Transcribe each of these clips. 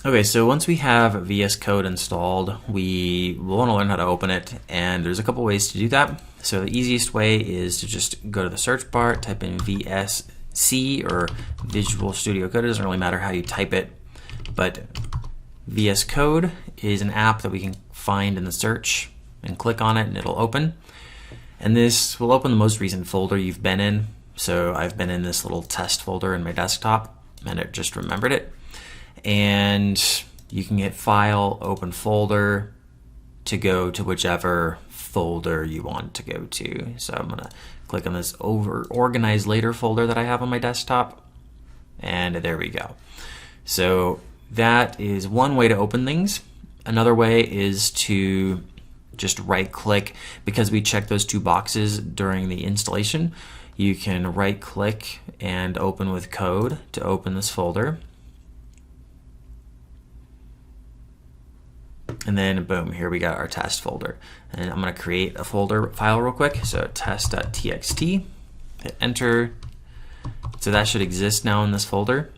Okay, so once we have VS Code installed, we will want to learn how to open it, and there's a couple ways to do that. So the easiest way is to just go to the search bar, type in VSC or Visual Studio Code. It doesn't really matter how you type it, but VS Code is an app that we can find in the search and click on it and it'll open. And this will open the most recent folder you've been in. So I've been in this little test folder in my desktop and it just remembered it. And you can get File, Open Folder to go to whichever folder you want to go to. So I'm gonna click on this Organize Later folder that I have on my desktop, and there we go. So that is one way to open things. Another way is to just right click, because we checked those two boxes during the installation. You can right click and open with code to open this folder. And then boom, here we got our test folder. And I'm going to create a folder file real quick. So test.txt, hit enter. So that should exist now in this folder.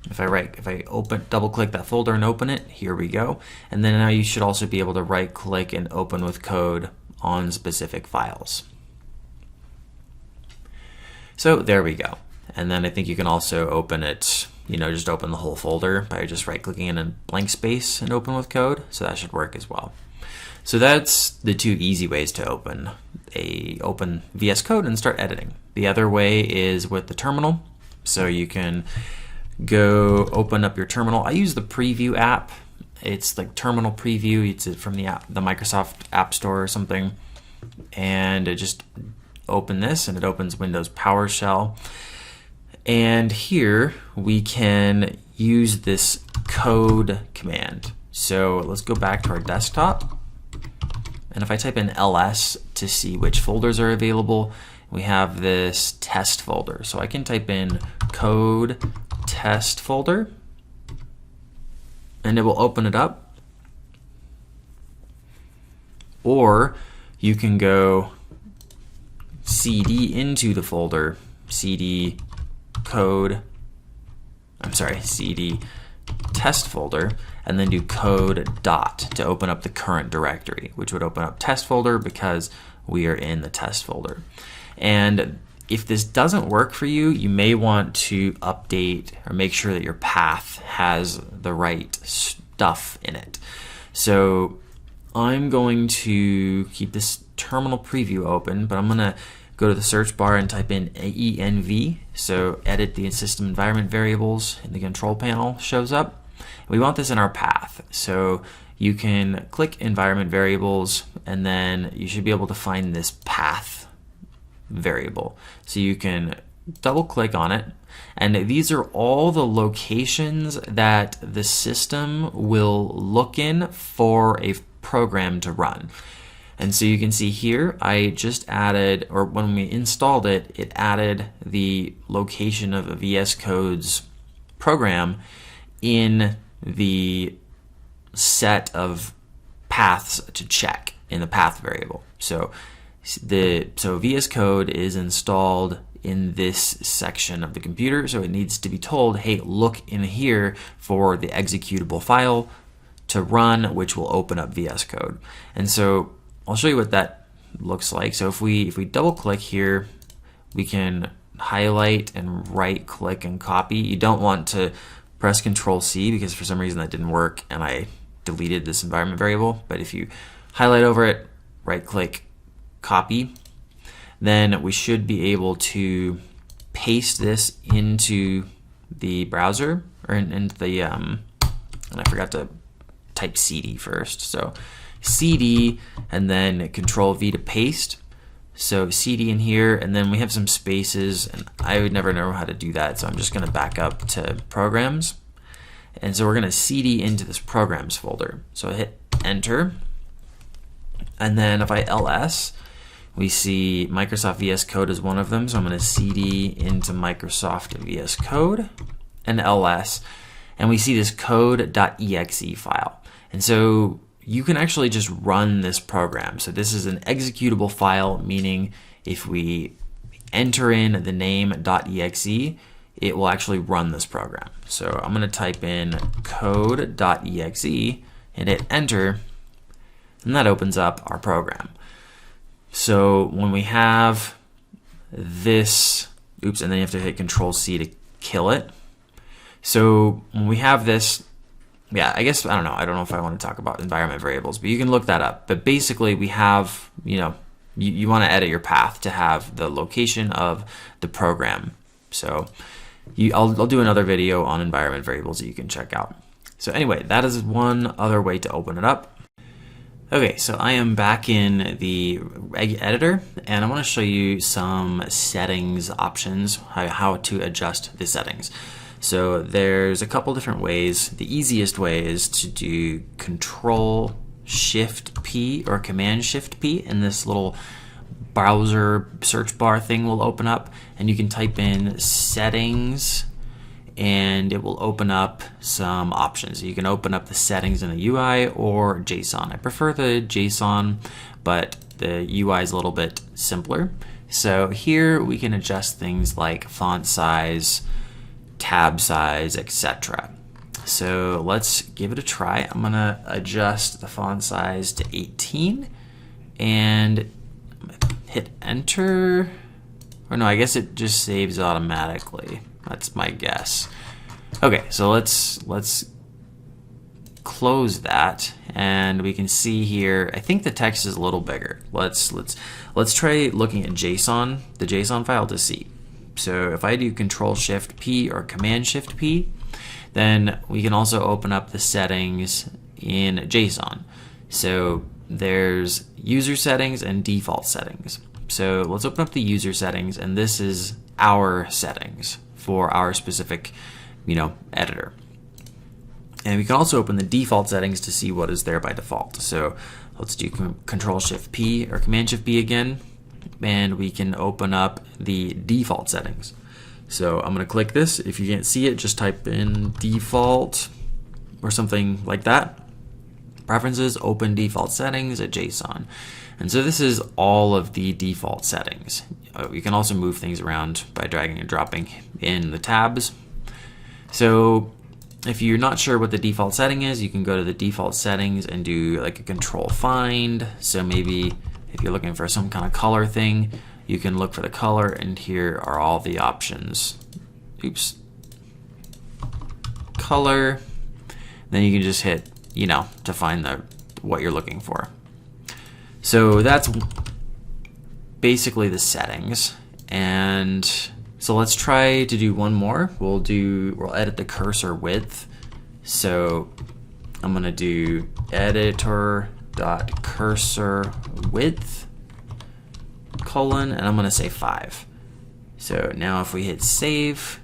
If I double click that folder and open it, here we go. And then now you should also be able to right click and open with code on specific files. So there we go. And then I think you can also open it, just open the whole folder by just right clicking in a blank space and open with code. So that should work as well. So that's the two easy ways to open VS Code and start editing. The other way is with the terminal. So you can go open up your terminal. I use the Preview app. It's like Terminal Preview. It's from the Microsoft App Store or something. And just open this and it opens Windows PowerShell. And here we can use this code command. So let's go back to our desktop. And if I type in ls to see which folders are available, we have this test folder. So I can type in code test folder and it will open it up. Or you can go cd into the folder, cd test folder, and then do code dot to open up the current directory, which would open up test folder because we are in the test folder. And if this doesn't work for you, you may want to update or make sure that your path has the right stuff in it. So I'm going to keep this terminal preview open, but I'm going to go to the search bar and type in env. So edit the system environment variables in the control panel shows up. We want this in our path. So you can click environment variables and then you should be able to find this path variable. So you can double click on it. And these are all the locations that the system will look in for a program to run. And so you can see here, I just added, or when we installed it, it added the location of a VS Code's program in the set of paths to check in the path variable. So VS Code is installed in this section of the computer, so it needs to be told, hey, look in here for the executable file to run, which will open up VS Code. And so I'll show you what that looks like. So if we double click here, we can highlight and right click and copy. You don't want to press Control C because for some reason that didn't work and I deleted this environment variable. But if you highlight over it, right click, copy, then we should be able to paste this into the browser or into the, and I forgot to type CD first. So CD and then Control V to paste. So CD in here, and then we have some spaces, and I would never know how to do that, so I'm just going to back up to programs. And so we're going to CD into this programs folder. So I hit enter, and then if I ls, we see Microsoft VS Code is one of them, so I'm going to CD into Microsoft VS Code and ls, and we see this code.exe file. And so you can actually just run this program. So this is an executable file, meaning if we enter in the name .exe, it will actually run this program. So I'm going to type in code.exe and hit enter, and that opens up our program. So when we have this, oops, and then you have to hit Control-C to kill it. So when we have this, yeah, I guess, I don't know if I want to talk about environment variables, but you can look that up. But basically we have, you want to edit your path to have the location of the program. So I'll do another video on environment variables that you can check out. So anyway, that is one other way to open it up. Okay, so I am back in the editor, and I want to show you some settings options, how to adjust the settings. So there's a couple different ways. The easiest way is to do Control-Shift-P or Command-Shift-P, and this little browser search bar thing will open up, and you can type in settings, and it will open up some options. You can open up the settings in the UI or JSON. I prefer the JSON, but the UI is a little bit simpler. So here we can adjust things like font size, tab size, etc. So let's give it a try. I'm gonna adjust the font size to 18 and hit enter. Or no, I guess it just saves automatically. That's my guess. Okay, so let's close that, and we can see here, I think the text is a little bigger. Let's try looking at JSON, the JSON file, to see. So if I do Control-Shift-P or Command-Shift-P, then we can also open up the settings in JSON. So there's user settings and default settings. So let's open up the user settings, and this is our settings for our specific, editor. And we can also open the default settings to see what is there by default. So let's do Control-Shift-P or Command-Shift-P again, and we can open up the default settings. So I'm going to click this. If you can't see it, just type in default or something like that. Preferences, open default settings at JSON. And so this is all of the default settings. You can also move things around by dragging and dropping in the tabs. So if you're not sure what the default setting is, you can go to the default settings and do like a control find. So maybe if you're looking for some kind of color thing, you can look for the color, and here are all the options. Oops. Color. Then you can just hit, to find what you're looking for. So that's basically the settings. And so let's try to do one more. We'll edit the cursor width. So I'm gonna do editor.cursor width, and I'm gonna say 5. So now if we hit save,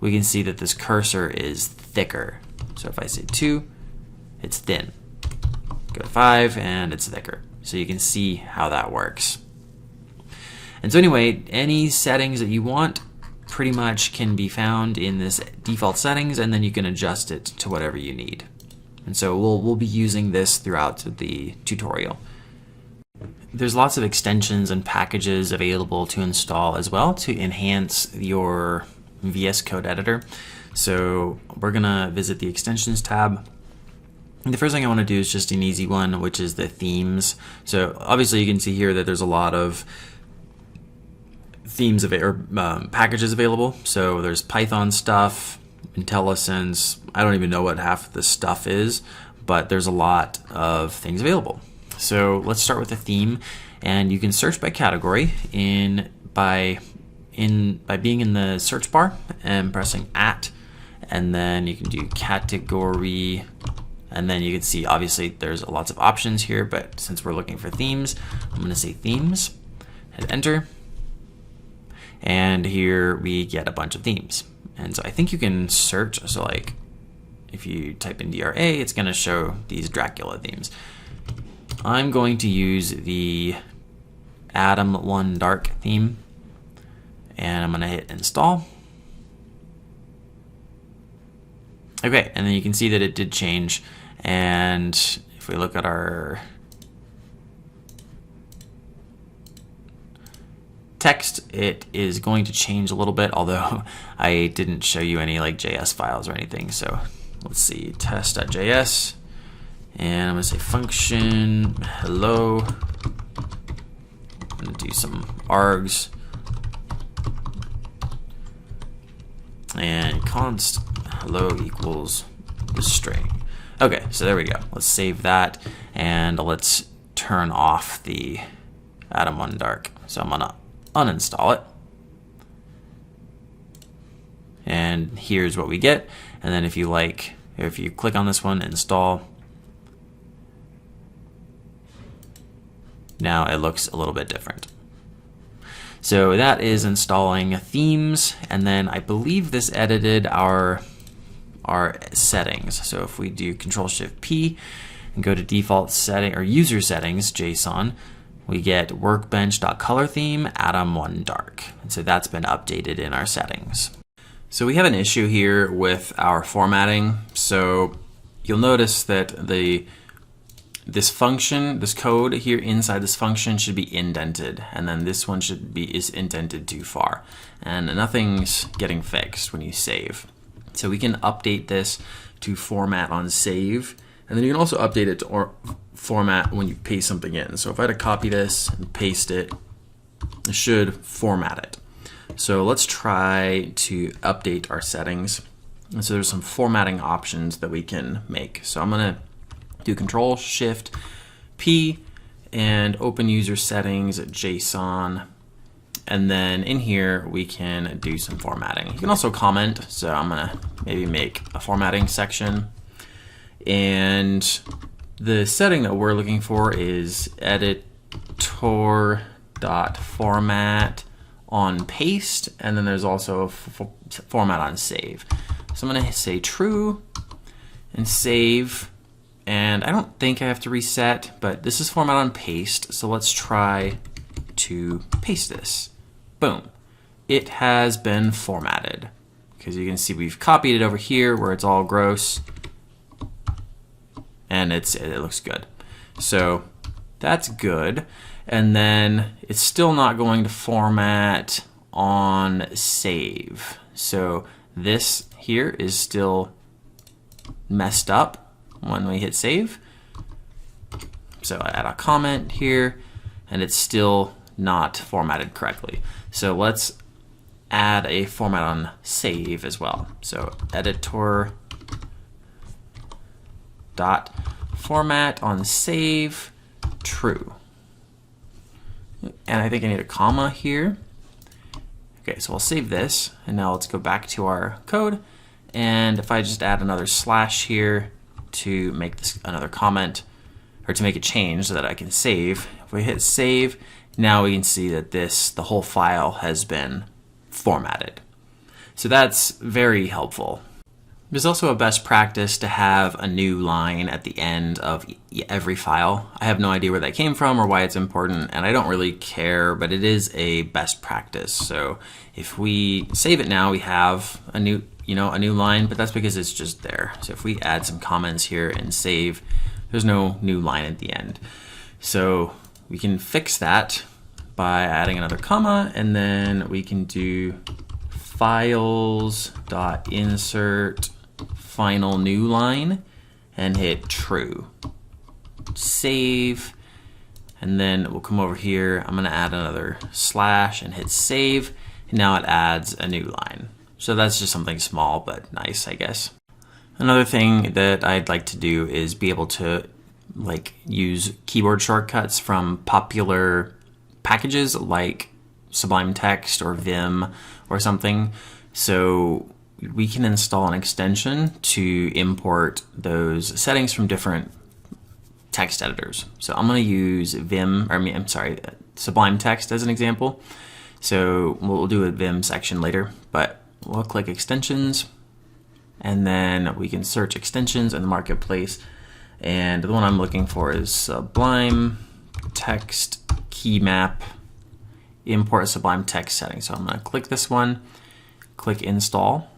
we can see that this cursor is thicker. So if I say 2, it's thin. Go to 5 and it's thicker. So you can see how that works. And so anyway, any settings that you want pretty much can be found in this default settings, and then you can adjust it to whatever you need. And so we'll be using this throughout the tutorial. There's lots of extensions and packages available to install as well to enhance your VS Code editor. So we're gonna visit the extensions tab. And the first thing I want to do is just an easy one, which is the themes. So obviously you can see here that there's a lot of themes packages available. So there's Python stuff, IntelliSense. I don't even know what half of this stuff is, but there's a lot of things available. So let's start with the theme, and you can search by category by being in the search bar and pressing @ and then you can do category, and then you can see obviously there's lots of options here, but since we're looking for themes, I'm going to say themes, hit enter, and here we get a bunch of themes. And so I think you can search, so like if you type in DRA, it's going to show these Dracula themes. I'm going to use the Adam 1 Dark theme, and I'm going to hit install. Okay, and then you can see that it did change, and if we look at our text, it is going to change a little bit, although I didn't show you any like JS files or anything. So let's see, test.js, and I'm gonna say function hello. I'm gonna do some args and const hello equals the string. Okay, so there we go. Let's save that, and let's turn off the Atom 1 Dark. So I'm gonna uninstall it. And here's what we get. And then if you click on this one, install, now it looks a little bit different. So that is installing themes, and then I believe this edited our settings. So if we do Control-Shift-P and go to default setting or user settings, JSON, we get workbench.color theme, Atom 1 Dark. And so that's been updated in our settings. So we have an issue here with our formatting. So you'll notice that this function, this code here inside this function should be indented, and then this one is indented too far, and nothing's getting fixed when you save. So we can update this to format on save, and then you can also update it to format when you paste something in. So if I had to copy this and paste it, it should format it. So let's try to update our settings. And so there's some formatting options that we can make. So I'm gonna do Control-Shift-P and open user settings at JSON. And then in here, we can do some formatting. You can also comment. So I'm gonna maybe make a formatting section. And the setting that we're looking for is editor.format on paste. And then there's also format on save. So I'm gonna say true and save. And I don't think I have to reset, but this is format on paste. So let's try to paste this. Boom. It has been formatted. Because you can see we've copied it over here where it's all gross. And it looks good. So that's good. And then it's still not going to format on save. So this here is still messed up when we hit save. So I add a comment here, and it's still not formatted correctly. So let's add a format on save as well. So editor.format on save true. And I think I need a comma here. Okay, so I'll save this, and now let's go back to our code. And if I just add another slash here to make this another comment, or to make a change so that I can save. If we hit save, now we can see that the whole file has been formatted. So that's very helpful. There's also a best practice to have a new line at the end of every file. I have no idea where that came from or why it's important, and I don't really care, but it is a best practice. So if we save it now, we have a new line, but that's because it's just there. So if we add some comments here and save, there's no new line at the end. So we can fix that by adding another comma, and then we can do files.insert final new line and hit true. Save, and then we'll come over here. I'm gonna add another slash and hit save, and now it adds a new line. So that's just something small but nice, I guess. Another thing that I'd like to do is be able to use keyboard shortcuts from popular packages like Sublime Text or Vim or something. So we can install an extension to import those settings from different text editors. So I'm going to use Sublime Text as an example. So we'll do a Vim section later, but we'll click extensions, and then we can search extensions in the marketplace. And the one I'm looking for is Sublime Text Key Map, import Sublime Text settings. So I'm going to click this one, click install.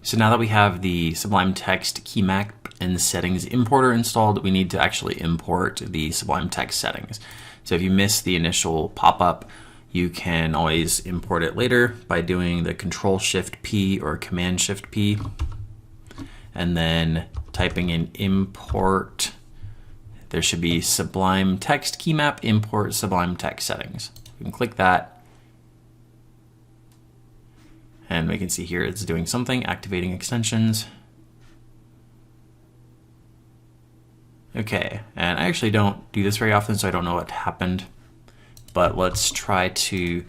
So now that we have the Sublime Text Key Map and settings importer installed, we need to actually import the Sublime Text settings. So if you missed the initial pop-up, You can always import it later by doing the Control-Shift-P or Command-Shift-P, and then typing in import. There should be Sublime Text Key Map, import Sublime Text settings. You can click that, and we can see here it's doing something, activating extensions. Okay, and I actually don't do this very often, so I don't know what happened. But let's try to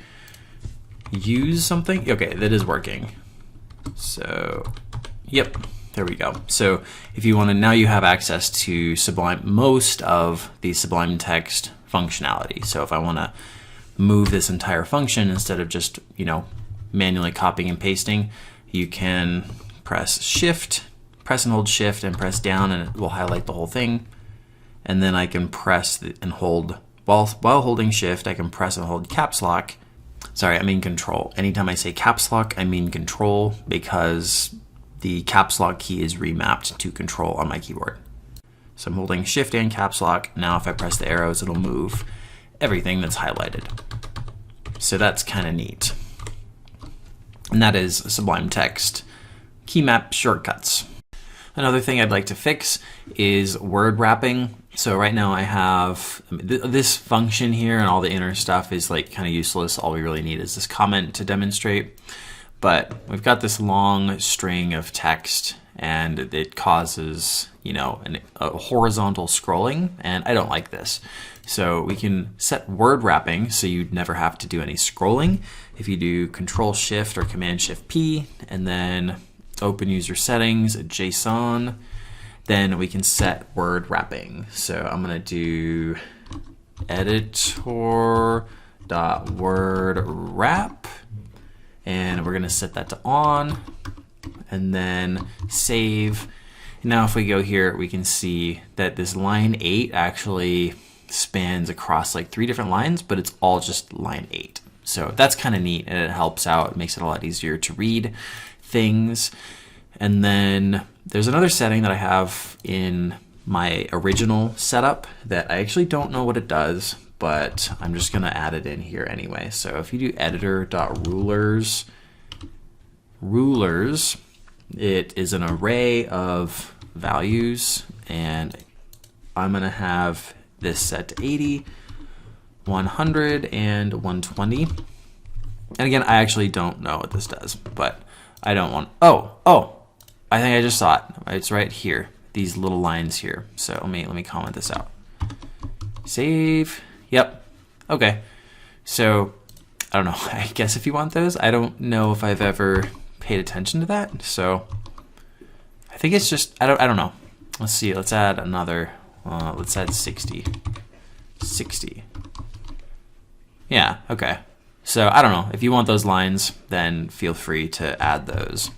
use something. Okay, that is working. So, yep, there we go. So if you want to, now you have access to Sublime, most of the Sublime Text functionality. So if I want to move this entire function instead of just, manually copying and pasting, you can press and hold Shift and press down, and it will highlight the whole thing. And then I can press and hold, while holding Shift, I can press and hold caps lock. Sorry, I mean Control. Anytime I say caps lock, I mean Control, because the caps lock key is remapped to Control on my keyboard. So I'm holding Shift and caps lock. Now if I press the arrows, it'll move everything that's highlighted. So that's kind of neat. And that is Sublime Text key map shortcuts. Another thing I'd like to fix is word wrapping. So right now I have this function here, and all the inner stuff is like kind of useless. All we really need is this comment to demonstrate. But we've got this long string of text, and it causes, a horizontal scrolling, and I don't like this. So we can set word wrapping so you'd never have to do any scrolling. If you do Control-Shift or Command-Shift-P, and then open user settings, JSON, then we can set word wrapping. So I'm going to do editor.wordwrap, and we're going to set that to on, and then save. Now if we go here, we can see that this line 8 actually spans across like 3 different lines, but it's all just line 8. So that's kind of neat, and it helps out. It makes it a lot easier to read things. And then there's another setting that I have in my original setup that I actually don't know what it does, but I'm just going to add it in here anyway. So if you do editor.rulers, rulers, it is an array of values, and I'm going to have this set to 80, 100, and 120. And again, I actually don't know what this does, but I don't want, oh, I think I just saw it. It's right here, these little lines here. So let me comment this out. Save, yep, okay. So I don't know, I guess if you want those, I don't know if I've ever paid attention to that. So I think it's just, I don't know. Let's see, let's add another, let's add 60. Yeah, okay. So I don't know, if you want those lines, then feel free to add those.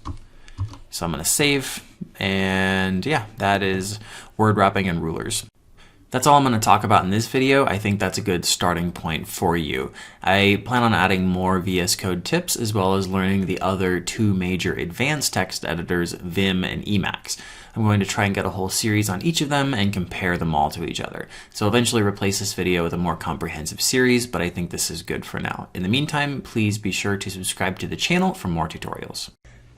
So I'm going to save, and yeah, that is word wrapping and rulers. That's all I'm going to talk about in this video. I think that's a good starting point for you. I plan on adding more VS Code tips, as well as learning the other 2 major advanced text editors, Vim and Emacs. I'm going to try and get a whole series on each of them and compare them all to each other. So eventually replace this video with a more comprehensive series, but I think this is good for now. In the meantime, please be sure to subscribe to the channel for more tutorials.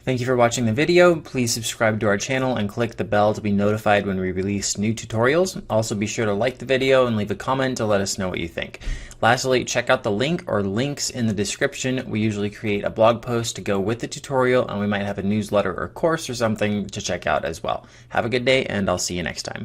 Thank you for watching the video. Please subscribe to our channel and click the bell to be notified when we release new tutorials. Also be sure to like the video and leave a comment to let us know what you think. Lastly, check out the link or links in the description. We usually create a blog post to go with the tutorial, and we might have a newsletter or course or something to check out as well. Have a good day, and I'll see you next time.